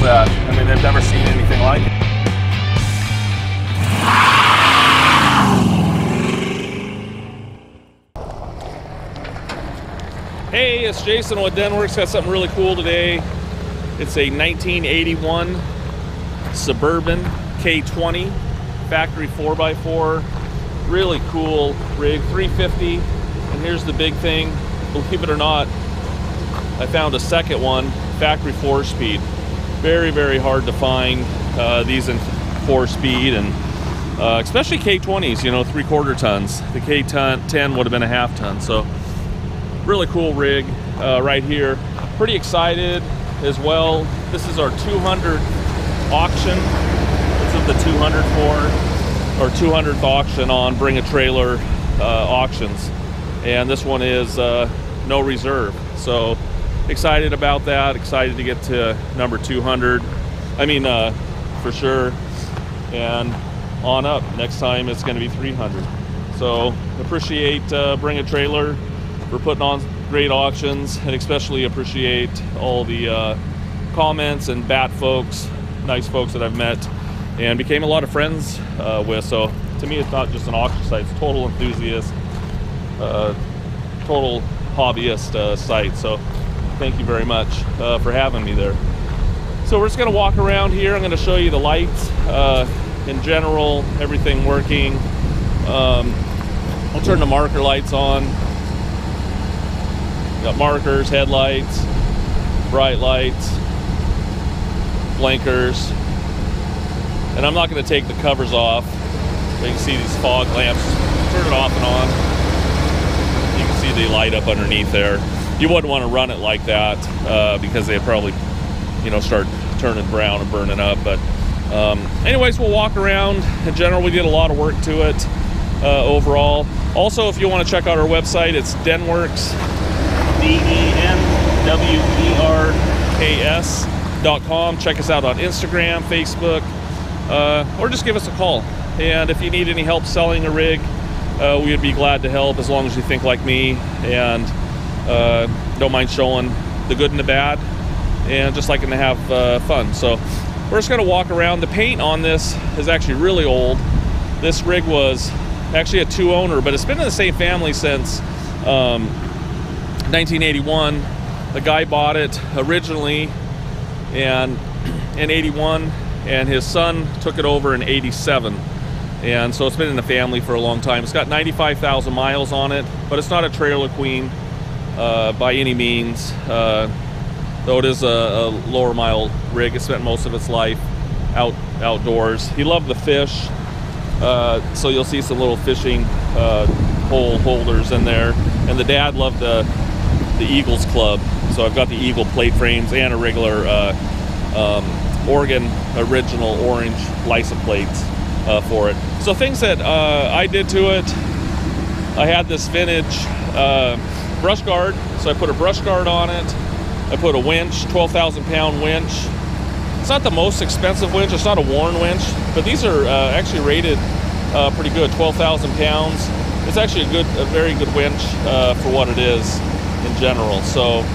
that, I mean, they've never seen anything like it. Hey, it's Jason with Denwerks. Got something really cool today. It's a 1981 Suburban K20 factory 4x4. Really cool rig, 350. And here's the big thing, believe it or not, I found a second one, factory 4-speed. Very, very hard to find these in 4-speed, and especially K20s, you know, 3/4 tons. The K10 would have been a half ton. So really cool rig right here. Pretty excited as well. This is our 200th auction. This is the 200th auction on Bring a Trailer auctions. And this one is no reserve. So excited about that. Excited to get to number 200. I mean, for sure. And on up. Next time it's going to be 300. So appreciate Bring a Trailer for putting on great auctions, and especially appreciate all the comments and bat folks, nice folks that I've met and became a lot of friends with. So to me, it's not just an auction site, it's total enthusiast, total hobbyist site. So thank you very much for having me there. So we're just going to walk around here. I'm going to show you the lights in general, everything working. I'll turn the marker lights on. Got markers, headlights, bright lights, blinkers. And I'm not going to take the covers off. You can see these fog lamps. Turn it off and on. You can see they light up underneath there. You wouldn't want to run it like that because they'd probably, you know, start turning brown and burning up. But anyways, we'll walk around. In general, we did a lot of work to it overall. Also, if you want to check out our website, it's Denwerks, DENWERKS.com. Check us out on Instagram, Facebook, or just give us a call. And if you need any help selling a rig, we would be glad to help, as long as you think like me and don't mind showing the good and the bad, and just liking to have fun. So we're just going to walk around. The paint on this is actually really old. This rig was actually a 2-owner, but it's been in the same family since 1981. The guy bought it originally in 81, and his son took it over in 87. And so it's been in the family for a long time. It's got 95,000 miles on it, but it's not a trailer queen by any means, though it is a lower mile rig. It spent most of its life outdoors. He loved the fish, so you'll see some little fishing pole holders in there. And the dad loved the Eagles Club, so I've got the Eagle plate frames and a regular Oregon original orange license plates for it. So things that I did to it, I had this vintage brush guard, so I put a brush guard on it. I put a winch, 12,000 pound winch. It's not the most expensive winch, it's not a Warren winch, but these are actually rated pretty good, 12,000 pounds. It's actually a very good winch for what it is in general. So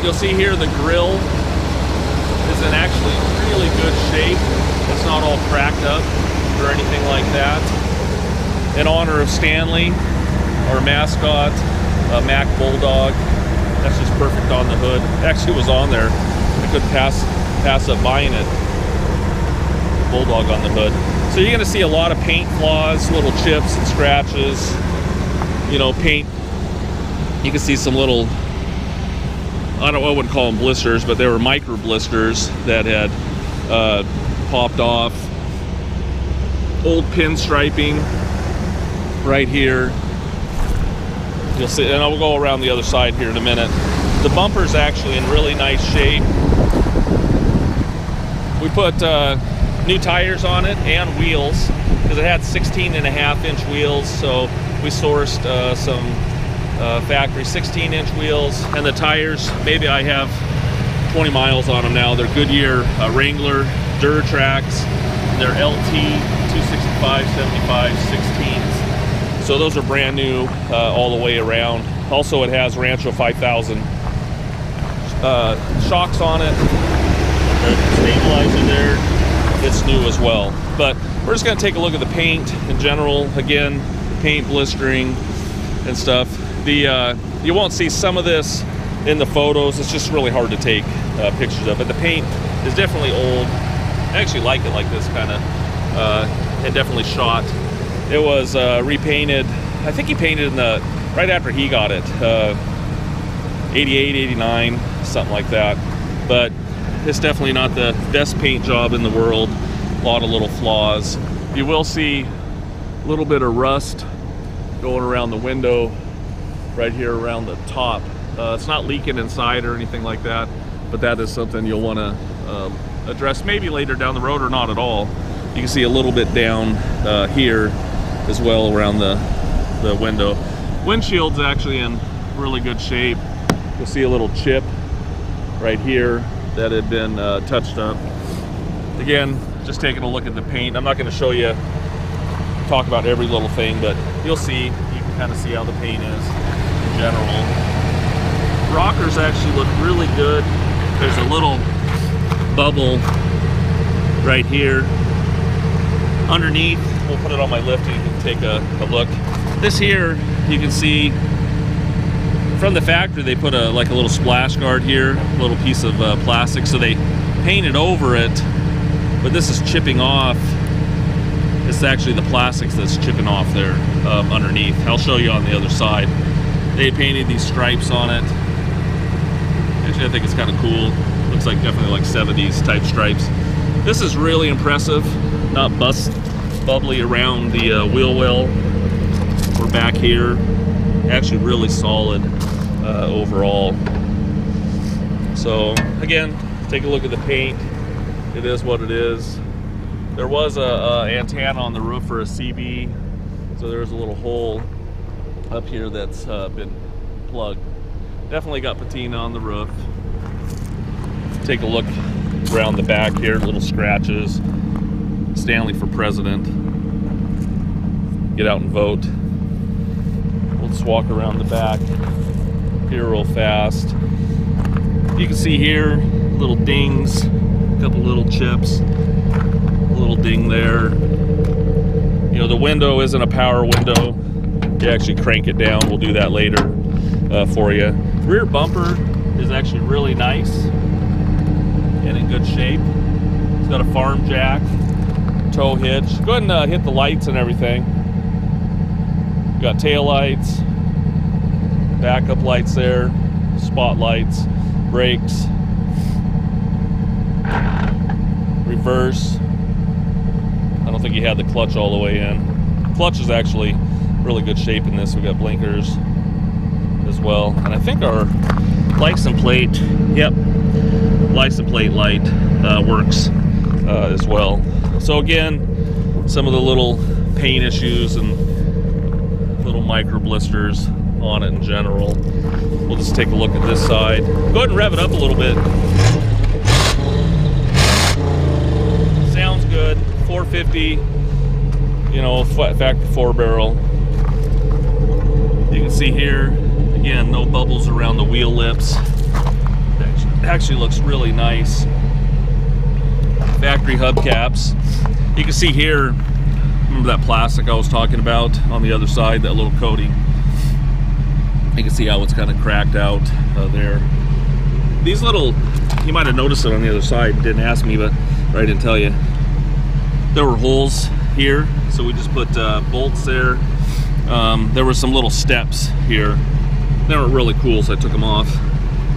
you'll see here the grill is in actually really good shape. It's not all cracked up or anything like that. In honor of Stanley, our mascot, Mac Bulldog. That's just perfect on the hood. Actually, it was on there. I couldn't pass up buying it. Bulldog on the hood. So you're gonna see a lot of paint flaws, little chips and scratches. You know, paint. You can see some little, I wouldn't call them blisters, but they were micro blisters that had popped off. Old pinstriping right here. You'll see, and I'll go around the other side here in a minute. The bumper's actually in really nice shape. We put new tires on it and wheels, because it had 16.5-inch wheels, so we sourced some factory 16-inch wheels. And the tires, maybe I have 20 miles on them now. They're Goodyear Wrangler Duratrax. They're LT 265/75 16s. So those are brand new all the way around. Also, it has Rancho 5000 shocks on it. stabilizer there, it's new as well. But we're just going to take a look at the paint in general. Again, paint blistering and stuff. You won't see some of this in the photos. It's just really hard to take pictures of. But the paint is definitely old. I actually like it like this kind of. It definitely shot. It was repainted. I think he painted in the right after he got it, 88, 89, something like that. But it's definitely not the best paint job in the world. A lot of little flaws. You will see a little bit of rust going around the window right here around the top. It's not leaking inside or anything like that, but that is something you'll want to address maybe later down the road or not at all. You can see a little bit down here as well around the window. Windshield's actually in really good shape. You'll see a little chip right here that had been touched up. Again, just taking a look at the paint. I'm not going to show you, talk about every little thing, but you'll see, you can kind of see how the paint is in general. Rockers actually look really good. There's a little bubble right here underneath. We'll put it on my lift and you can take a look. This here, you can see from the factory they put like a little splash guard here, a little piece of plastic, so they painted over it, but this is chipping off. It's actually the plastics that's chipping off there underneath. I'll show you on the other side. They painted these stripes on it. Actually, I think it's kind of cool. Looks like definitely like 70s type stripes. This is really impressive. Not bubbly around the wheel well or back here. Actually really solid overall. So again, take a look at the paint. It is what it is. There was a antenna on the roof for a CB, so there's a little hole up here that's been plugged. Definitely got patina on the roof. Take a look around the back here, little scratches. Stanley for president. Get out and vote. We'll just walk around the back here real fast. You can see here little dings, a couple little chips, a little ding there. You know, the window isn't a power window. You actually crank it down. We'll do that later for you. Rear bumper is actually really nice and in good shape. It's got a farm jack, tow hitch. Go ahead and hit the lights and everything. You got tail lights, backup lights there, spotlights, brakes, reverse. I don't think you had the clutch all the way in. Clutch is actually really good shape in this. We got blinkers as well, and I think our license plate, yep, license plate light works as well. So again, some of the little paint issues and little micro blisters on it in general. We'll just take a look at this side. Go ahead and rev it up a little bit. Sounds good. 450, you know, factory 4-barrel. You can see here, again, no bubbles around the wheel lips. It actually looks really nice. Factory hubcaps. You can see here, remember that plastic I was talking about on the other side, that little coating. You can see how it's kind of cracked out there. These little, you might have noticed it on the other side, didn't ask me, but I didn't tell you. There were holes here, so we just put bolts there. There were some little steps here. They weren't really cool, so I took them off,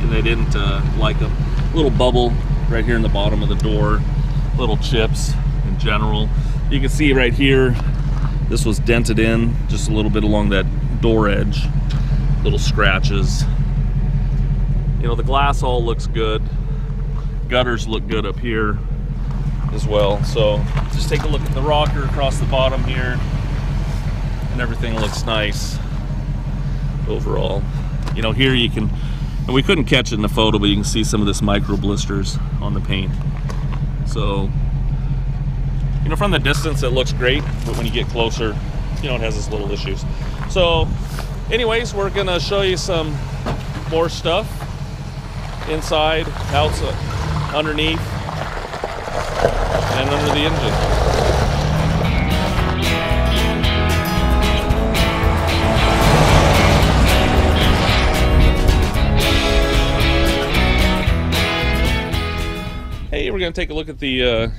and they didn't like them. Little bubble right here in the bottom of the door. Little chips in general. You can see right here, this was dented in just a little bit along that door edge. Little scratches. You know, the glass all looks good. Gutters look good up here as well. So just take a look at the rocker across the bottom here, and everything looks nice overall. You know, here you can, and we couldn't catch it in the photo, but you can see some of this micro blisters on the paint. So, you know, from the distance it looks great, but when you get closer, you know, it has its little issues. So anyways, we're gonna show you some more stuff inside, outside, underneath. and under the engine. Hey, we're going to take a look at the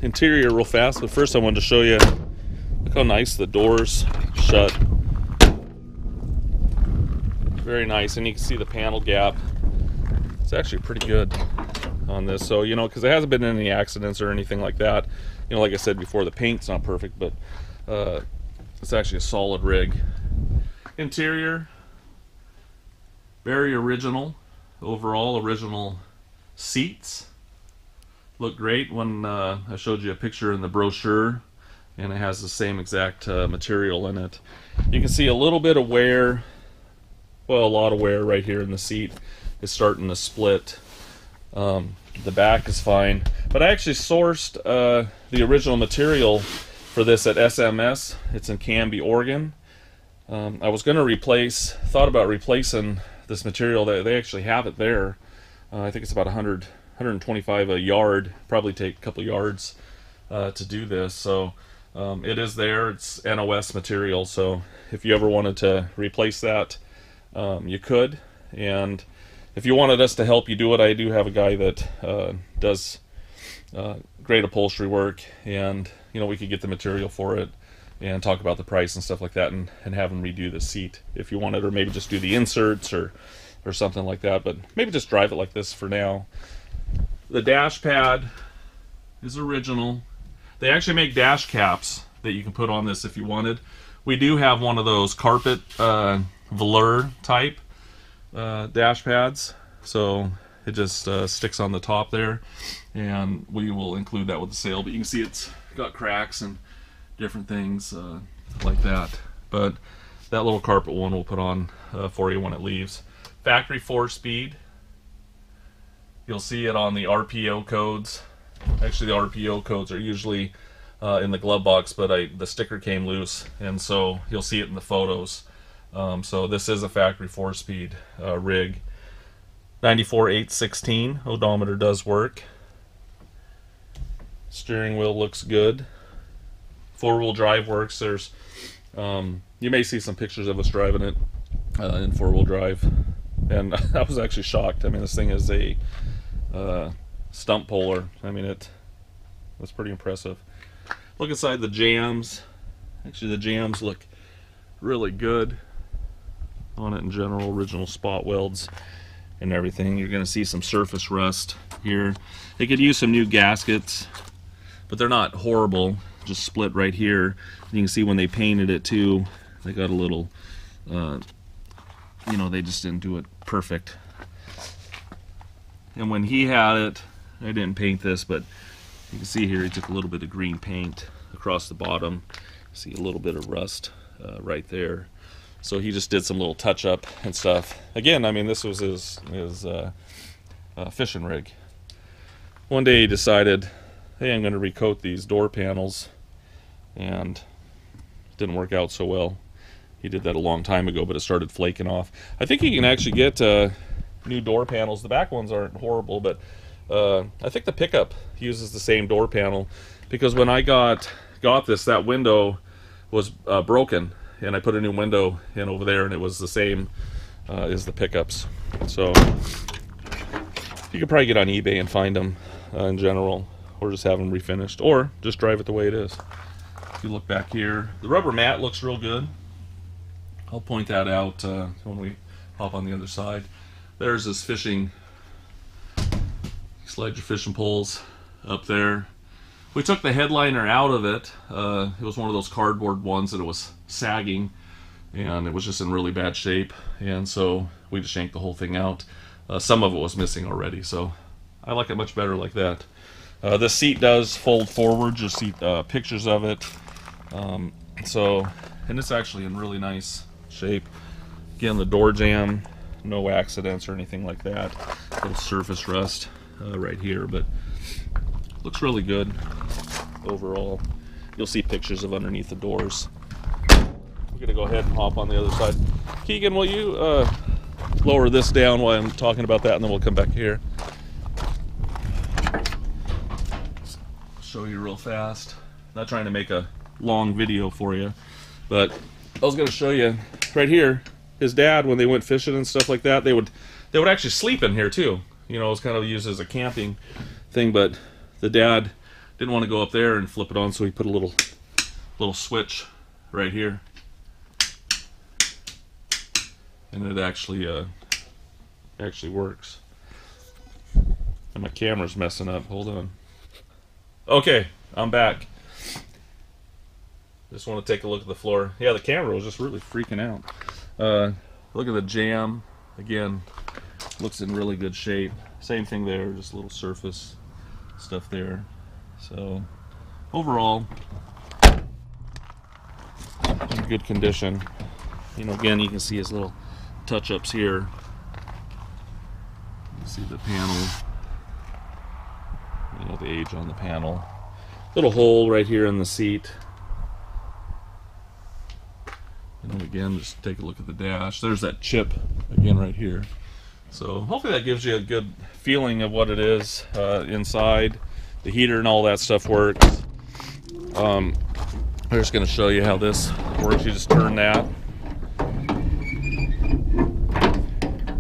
interior real fast, but first I wanted to show you, look how nice the doors shut. Very nice, and you can see the panel gap. It's actually pretty good on this, so you know, because there hasn't been any accidents or anything like that. You know, like I said before, the paint's not perfect, but it's actually a solid rig. Interior, very original. Overall, original seats. Look great when I showed you a picture in the brochure, and it has the same exact material in it. You can see a little bit of wear, well, a lot of wear right here in the seat. It's starting to split. The back is fine, but I actually sourced the original material for this at SMS. It's in Canby, Oregon. I was going to thought about replacing this material. They actually have it there. I think it's about 125 a yard, probably take a couple yards to do this. So it is there. It's NOS material, so if you ever wanted to replace that, you could. And if you wanted us to help you do it, I do have a guy that does great upholstery work, and you know, we could get the material for it and talk about the price and stuff like that, and have him redo the seat if you wanted, or maybe just do the inserts or something like that, but maybe just drive it like this for now. The dash pad is original. They actually make dash caps that you can put on this if you wanted. We do have one of those carpet velour type dash pads, so it just sticks on the top there, and we will include that with the sale. But you can see it's got cracks and different things like that. But that little carpet one we'll put on for you when it leaves. Factory 4-speed. You'll see it on the RPO codes. Actually, the RPO codes are usually in the glove box, but the sticker came loose, and so you'll see it in the photos. So this is a factory 4-speed rig. 94/816 odometer does work. Steering wheel looks good. 4-wheel drive works. There's you may see some pictures of us driving it in 4-wheel drive, and I was actually shocked. I mean, this thing is a stump puller. I mean, it was pretty impressive. Look inside the jams. Actually, the jams look really good on it in general. Original spot welds and everything. You're going to see some surface rust here. They could use some new gaskets, but they're not horrible. Just split right here. You can see when they painted it too, they got a little you know, they just didn't do it perfect. And when he had it, I didn't paint this, but you can see here he took a little bit of green paint across the bottom. See a little bit of rust right there. So he just did some little touch up and stuff. Again, I mean, this was his fishing rig. One day he decided, hey, I'm going to recoat these door panels, and it didn't work out so well. He did that a long time ago, but it started flaking off. I think you can actually get new door panels. The back ones aren't horrible, but I think the pickup uses the same door panel, because when I got this, that window was broken, and I put a new window in over there, and it was the same as the pickups. So you could probably get on eBay and find them in general, or just have them refinished, or just drive it the way it is. If you look back here, the rubber mat looks real good. I'll point that out when we hop on the other side. There's this fishing, slide your fishing poles up there. We took the headliner out of it. It was one of those cardboard ones that it was sagging, and it was just in really bad shape, and so we just yanked the whole thing out. Some of it was missing already, so I like it much better like that. The seat does fold forward. You'll see pictures of it. And it's actually in really nice shape. Again, the door jamb, no accidents or anything like that. Little surface rust right here, but looks really good overall. You'll see pictures of underneath the doors. We're gonna go ahead and hop on the other side. Keegan, will you lower this down while I'm talking about that, and then we'll come back here. show you real fast. Not trying to make a long video for you, but I was going to show you right here. His dad, when they went fishing and stuff like that, they would actually sleep in here too. You know, it was kind of used as a camping thing, but the dad didn't want to go up there and flip it on, so he put a little switch right here, and it actually works. And my camera's messing up. Hold on. Okay, I'm back. Just want to take a look at the floor. Yeah, the camera was just really freaking out. Look at the jam. Again, looks in really good shape. Same thing there, just a little surface stuff there. So overall, in good condition. You know, again, you can see his little touch-ups here. You can see the panel. You know, the age on the panel. Little hole right here in the seat. And again, just take a look at the dash. There's that chip again right here. So hopefully that gives you a good feeling of what it is inside. The heater and all that stuff works. I'm just going to show you how this works. You just turn that.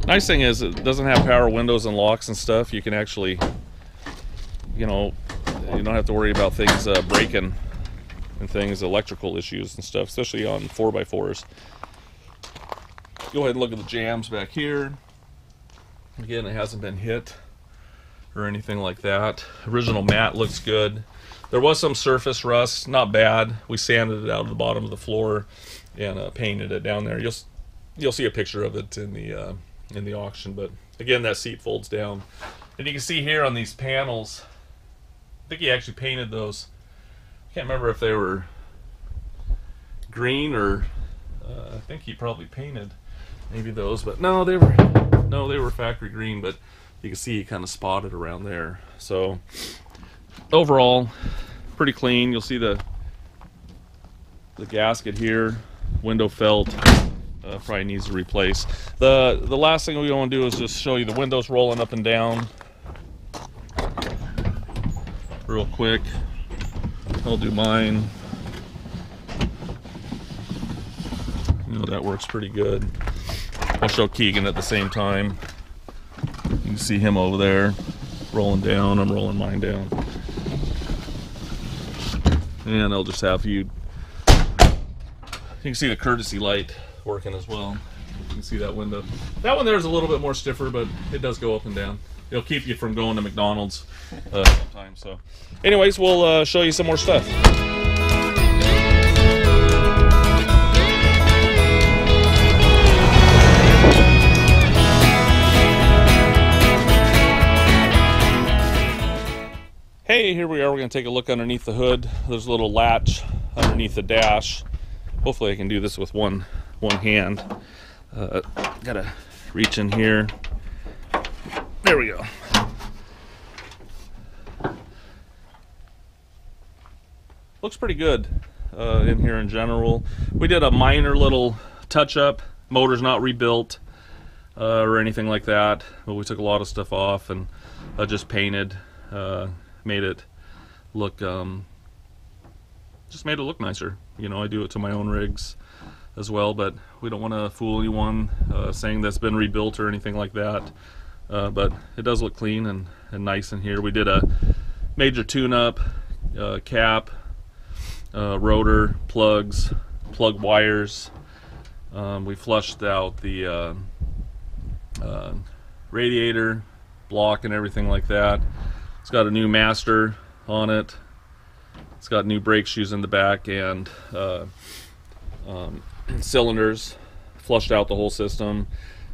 Nice thing is it doesn't have power windows and locks and stuff. You can actually, you know, you don't have to worry about things breaking and things, electrical issues and stuff, especially on 4x4s. Go ahead and look at the jams back here. Again, it hasn't been hit or anything like that. Original mat looks good. There was some surface rust, not bad. We sanded it out of the bottom of the floor and painted it down there. You'll see a picture of it in the auction. But again, that seat folds down, and you can see here on these panels. I think he actually painted those. Can't remember if they were green or I think he probably painted maybe those, but no, they were factory green. But you can see he kind of spotted around there. So overall, pretty clean. You'll see the gasket here, window felt. Probably needs to replace. The last thing we want to do is just show you the windows rolling up and down real quick. I'll do mine. You know, that works pretty good. I'll show Keegan at the same time. You can see him over there rolling down. I'm rolling mine down. And I'll just have you can see the courtesy light working as well. You can see that window. That one there is a little bit more stiffer, but it does go up and down. It'll keep you from going to McDonald's sometimes. So anyways, we'll show you some more stuff. Hey, here we are. We're going to take a look underneath the hood. There's a little latch underneath the dash. Hopefully I can do this with one hand. Gotta reach in here. There we go. Looks pretty good in here in general. We did a minor little touch-up. Motor's not rebuilt or anything like that, but we took a lot of stuff off and just painted, made it look just made it look nicer. You know, I do it to my own rigs as well, but we don't want to fool anyone saying that's been rebuilt or anything like that. But it does look clean and nice in here. We did a major tune-up, cap, rotor, plugs, plug wires. We flushed out the radiator block and everything like that. It's got a new master on it. It's got new brake shoes in the back and cylinders. Flushed out the whole system.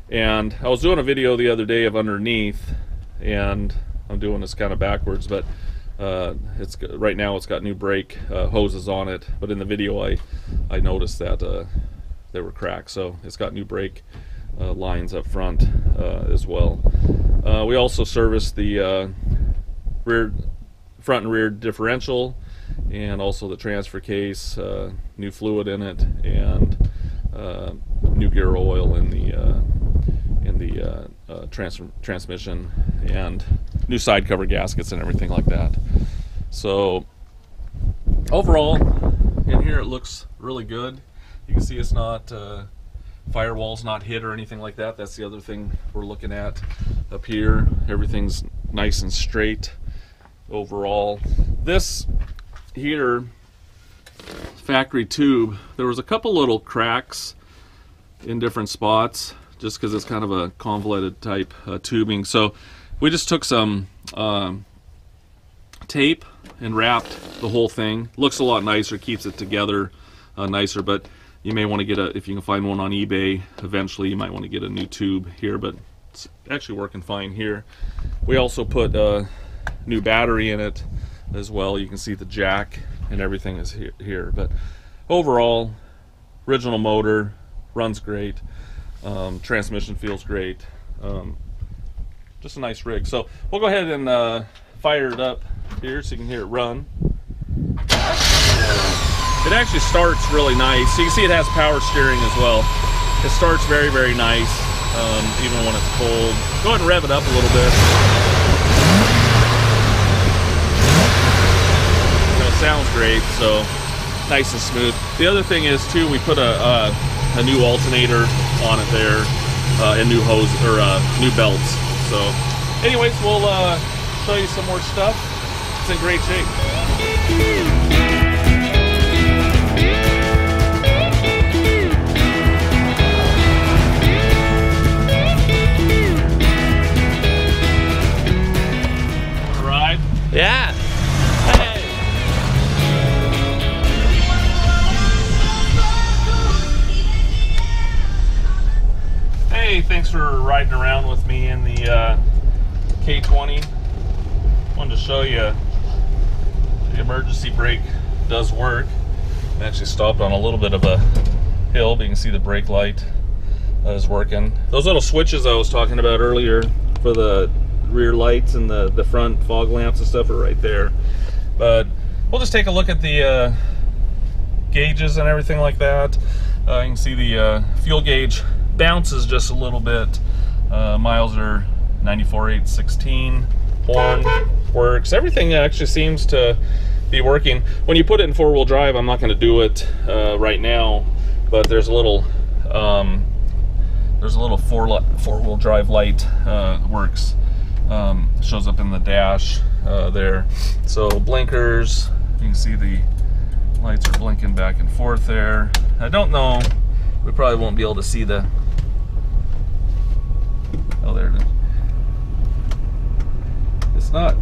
And I was doing a video the other day of underneath, and I'm doing this kind of backwards, but it's right now it's got new brake hoses on it. But in the video I noticed that they were cracked, so it's got new brake lines up front as well. We also serviced the front and rear differential, and also the transfer case, new fluid in it, and new gear oil in the transmission, and new side cover gaskets and everything like that. So overall, in here it looks really good. You can see it's not firewall's not hit or anything like that. That's the other thing we're looking at up here. Everything's nice and straight overall. This heater, factory tube, there was a couple little cracks in different spots just because it's kind of a convoluted type tubing. So we just took some tape and wrapped the whole thing. Looks a lot nicer, keeps it together nicer, but you may want to get a, if you can find one on eBay eventually, you might want to get a new tube here, but it's actually working fine here. We also put a new battery in it as well. You can see the jack and everything is here. But overall, original motor, runs great. Transmission feels great. Just a nice rig. So we'll go ahead and fire it up here so you can hear it run. It actually starts really nice. So you can see it has power steering as well. It starts very, very nice, even when it's cold. Go ahead and rev it up a little bit. It sounds great, so nice and smooth. The other thing is too, we put a new alternator on it there, and new hose or new belts. So, anyways, we'll show you some more stuff. It's in great shape. Yeah. Hey. Hey, thanks for riding around with me in the K20. Wanted to show you the emergency brake does work. I actually stopped on a little bit of a hill, but you can see the brake light is working. Those little switches I was talking about earlier for the rear lights and the front fog lamps and stuff are right there. But we'll just take a look at the gauges and everything like that. You can see the fuel gauge bounces just a little bit. Miles are 94,816. Horn works. Everything actually seems to be working. When you put it in four-wheel drive, I'm not going to do it right now, but there's a little four-wheel drive light works. Shows up in the dash there. So blinkers, you can see the lights are blinking back and forth there. I don't know, we probably won't be able to see the, oh, there it is. It's not,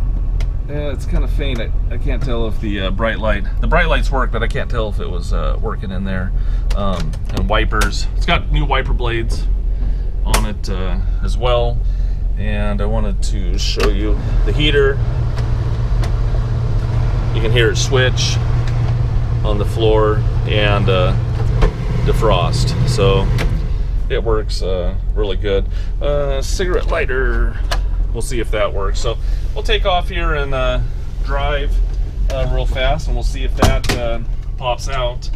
yeah, it's kind of faint. I can't tell if the bright lights work, but I can't tell if it was working in there. And wipers, it's got new wiper blades on it as well. And I wanted to show you the heater. You can hear it switch on the floor and defrost. So it works really good. Cigarette lighter, we'll see if that works. So we'll take off here and drive real fast, and we'll see if that pops out.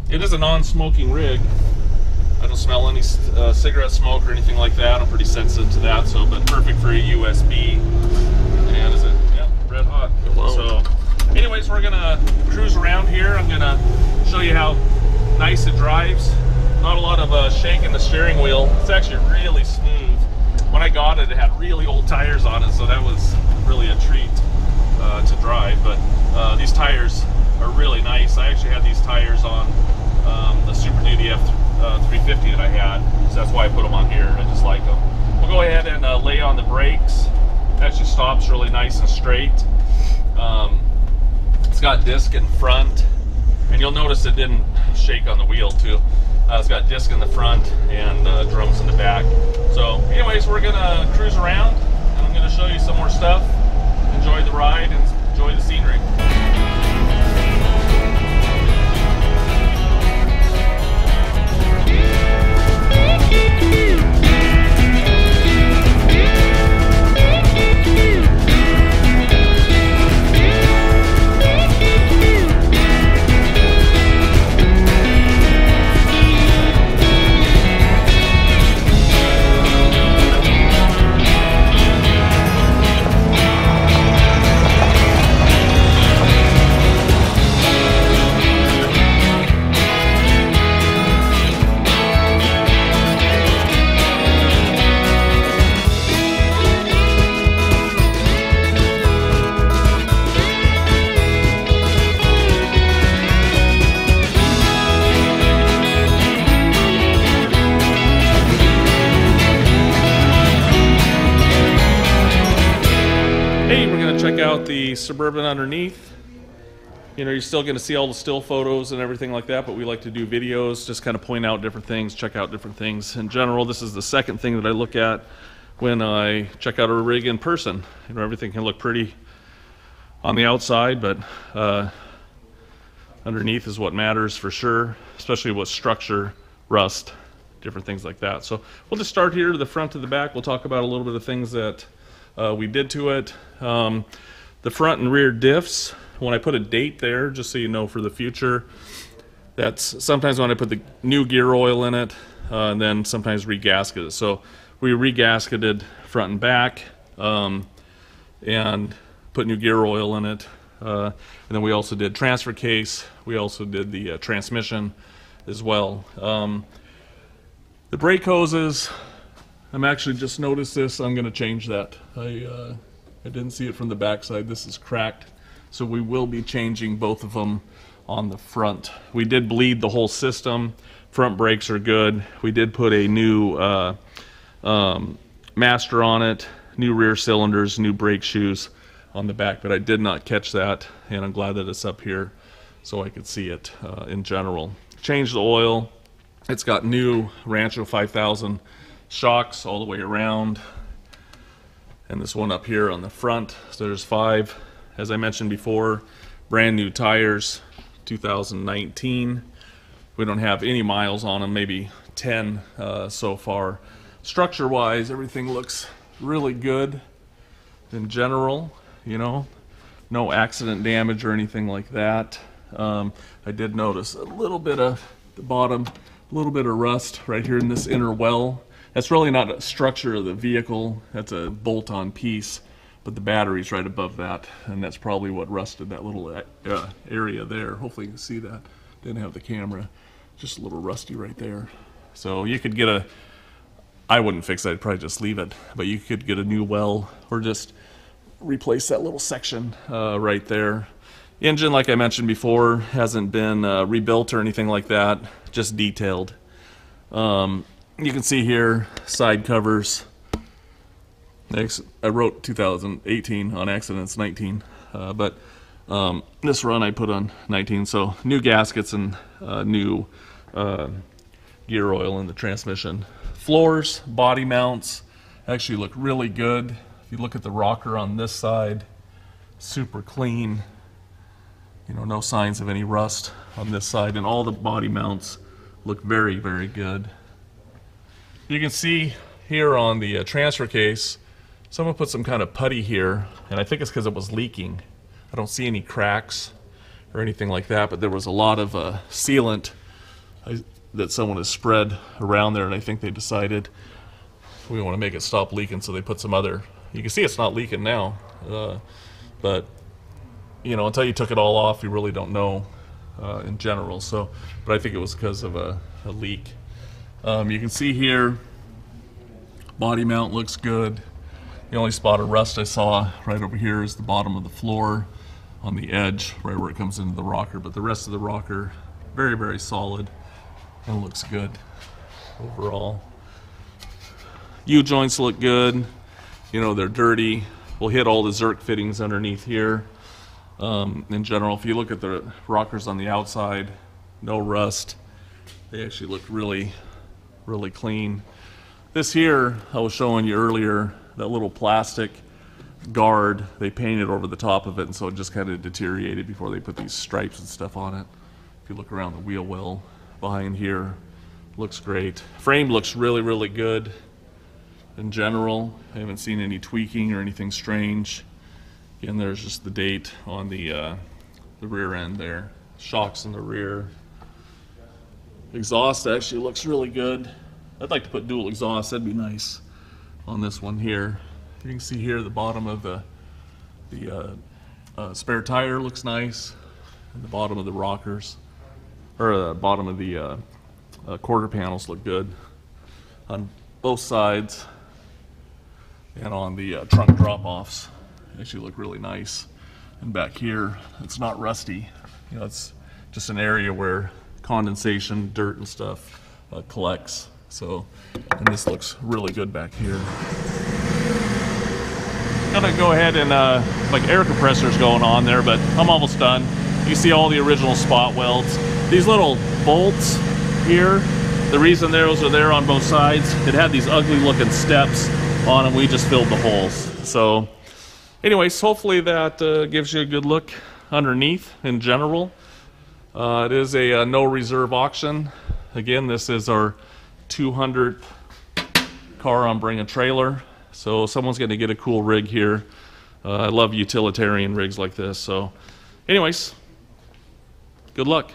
It is a non-smoking rig. I don't smell any cigarette smoke or anything like that. I'm pretty sensitive to that, so, but perfect for a USB. And is it? Yeah, red hot. Wow. So, anyways, we're gonna cruise around here. I'm gonna show you how nice it drives. Not a lot of shaking the steering wheel. It's actually really smooth. When I got it, it had really old tires on it, so that was really a treat to drive. But these tires are really nice. I actually had these tires on the Super Duty F350 that I had, so that's why I put them on here. I just like them. We'll go ahead and lay on the brakes. It actually stops really nice and straight. It's got disc in front, and you'll notice it didn't shake on the wheel too. It's got disc in the front and drums in the back. So anyways, we're gonna cruise around, and I'm gonna show you some more stuff. Enjoy the ride and enjoy the scenery. out the Suburban underneath. You know, you're still going to see all the still photos and everything like that, but we like to do videos, just kind of point out different things, check out different things. In general, this is the second thing that I look at when I check out a rig in person. You know, everything can look pretty on the outside, but underneath is what matters for sure, especially with structure, rust, different things like that. So we'll just start here to the front to the back. We'll talk about a little bit of things that we did to it. The front and rear diffs, when I put a date there, just so you know for the future, that's sometimes when I put the new gear oil in it, and then sometimes regasket it. So we regasketed front and back, and put new gear oil in it. And then we also did transfer case. We also did the transmission as well. The brake hoses, I'm actually just noticed this. I'm going to change that. I didn't see it from the back side. This is cracked. So we will be changing both of them on the front. We did bleed the whole system. Front brakes are good. We did put a new master on it, new rear cylinders, new brake shoes on the back, but I did not catch that, and I'm glad that it's up here so I could see it in general. Changed the oil. It's got new Rancho 5000 shocks all the way around, and this one up here on the front. So there's 5. As I mentioned before, brand new tires, 2019. We don't have any miles on them, maybe 10 so far. Structure-wise, everything looks really good in general, you know. No accident damage or anything like that. I did notice a little bit of the bottom, a little bit of rust right here in this inner well. That's really not a structure of the vehicle. That's a bolt-on piece. But the battery's right above that, and that's probably what rusted that little area there. Hopefully you can see that. Didn't have the camera. Just a little rusty right there. So you could get a, I wouldn't fix it, I'd probably just leave it. But you could get a new well or just replace that little section right there. Engine, like I mentioned before, hasn't been rebuilt or anything like that, just detailed. You can see here, side covers. I wrote 2018 on accidents 19, but this run I put on 19. So new gaskets and new gear oil in the transmission. Floors, body mounts actually look really good. If you look at the rocker on this side, super clean. You know, no signs of any rust on this side, and all the body mounts look very, very good. You can see here on the transfer case, someone put some kind of putty here, and I think it's because it was leaking. I don't see any cracks or anything like that, but there was a lot of sealant that someone has spread around there, and I think they decided we want to make it stop leaking, so they put some other. You can see it's not leaking now, but you know, until you took it all off, you really don't know in general. So, but I think it was because of a leak. You can see here, body mount looks good. The only spot of rust I saw right over here is the bottom of the floor on the edge, right where it comes into the rocker. But the rest of the rocker, very, very solid and looks good overall. U-joints look good. You know, they're dirty. We'll hit all the Zerk fittings underneath here. In general, if you look at the rockers on the outside, no rust. They actually look really, really clean. This here, I was showing you earlier, that little plastic guard, they painted over the top of it, and so it just kind of deteriorated before they put these stripes and stuff on it. If you look around the wheel well behind here, looks great. Frame looks really, really good in general. I haven't seen any tweaking or anything strange. Again, there's just the date on the rear end there. Shocks in the rear. Exhaust actually looks really good. I'd like to put dual exhaust, that'd be nice on this one here. You can see here the bottom of the spare tire looks nice, and the bottom of the rockers, or the bottom of the quarter panels look good on both sides, and on the trunk drop-offs actually look really nice. And back here, it's not rusty. You know, it's just an area where condensation, dirt and stuff collects. So, and this looks really good back here. gonna go ahead and like air compressors going on there, but I'm almost done. You see all the original spot welds. These little bolts here, the reason those are there on both sides, it had these ugly looking steps on them. We just filled the holes. So anyways, hopefully that gives you a good look underneath in general. It is a no reserve auction. Again, this is our 200th car on Bring a Trailer. So someone's going to get a cool rig here. I love utilitarian rigs like this. So anyways, good luck.